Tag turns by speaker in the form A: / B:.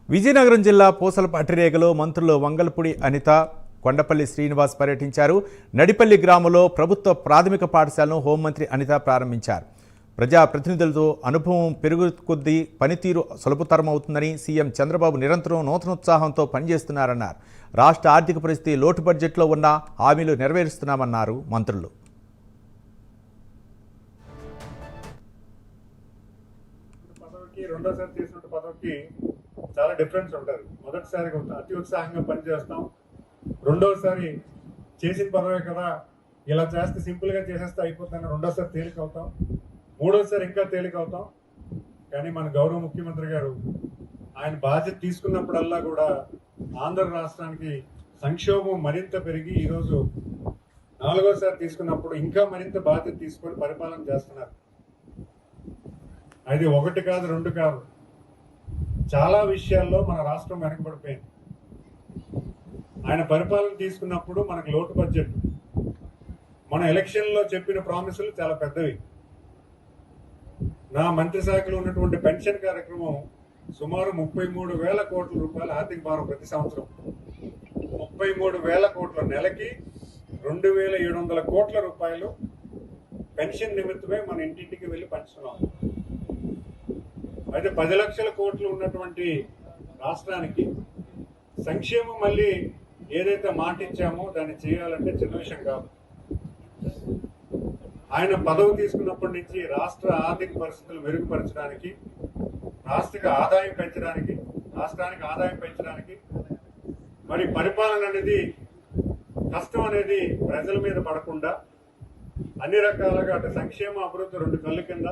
A: విజయనగరం జిల్లా పూసలపట్టిరేగలో మంత్రులు వంగల్పూడి అనిత, కొండపల్లి శ్రీనివాస్ పర్యటించారు. నడిపల్లి గ్రామంలో ప్రభుత్వ ప్రాథమిక పాఠశాలను హోంమంత్రి అనిత ప్రారంభించారు. ప్రజాప్రతినిధులతో అనుభవం పెరుగు కొద్దీ పనితీరు సులభతరమవుతుందని సీఎం చంద్రబాబు నిరంతరం నూతనోత్సాహంతో పనిచేస్తున్నారన్నారు. రాష్ట్ర ఆర్థిక పరిస్థితి లోటు బడ్జెట్లో ఉన్న హామీలు నెరవేరుస్తున్నామన్నారు మంత్రులు.
B: రెండోసారి చేసిన పదవికి చాలా డిఫరెన్స్ ఉంటుంది. మొదటిసారి అతి ఉత్సాహంగా పనిచేస్తాం, రెండోసారి చేసిన పదవే కదా ఇలా చేస్తే సింపుల్గా చేసేస్తే అయిపోతుందని రెండోసారి తేలిక అవుతాం, మూడోసారి ఇంకా తేలిక అవుతాం. కానీ మన గౌరవ ముఖ్యమంత్రి గారు ఆయన బాధ్యత తీసుకున్నప్పుడల్లా కూడా ఆంధ్ర రాష్ట్రానికి సంక్షోభం మరింత పెరిగి ఈరోజు నాలుగోసారి తీసుకున్నప్పుడు ఇంకా మరింత బాధ్యత తీసుకొని పరిపాలన చేస్తున్నారు. అది ఒకటి కాదు, రెండు కాదు, చాలా విషయాల్లో మన రాష్ట్రం వెనకబడిపోయింది. ఆయన పరిపాలన తీసుకున్నప్పుడు మనకు లోటు బడ్జెట్, మన ఎలక్షన్లో చెప్పిన ప్రామిసులు చాలా పెద్దవి. నా మంత్రి శాఖలో ఉన్నటువంటి పెన్షన్ కార్యక్రమం సుమారు 33,000 కోట్ల రూపాయల ఆర్థిక భారం ప్రతి సంవత్సరం. 33,000 కోట్ల, నెలకి 2,700 కోట్ల రూపాయలు పెన్షన్ నిమిత్తమే మన ఇంటింటికి వెళ్ళి పంచుతున్నాం. అయితే 10 లక్షల కోట్లు ఉన్నటువంటి రాష్ట్రానికి సంక్షేమం మళ్ళీ ఏదైతే మాట ఇచ్చామో దాన్ని చేయాలంటే చిన్న విషయం కాదు. ఆయన పదవి తీసుకున్నప్పటి నుంచి రాష్ట్ర ఆర్థిక పరిస్థితులు మెరుగుపరచడానికి, రాష్ట్రానికి ఆదాయం పెంచడానికి మరి పరిపాలన అనేది కష్టం అనేది ప్రజల మీద పడకుండా అన్ని రకాలుగా అటు సంక్షేమ అభివృద్ధి రెండు కళ్ళు కింద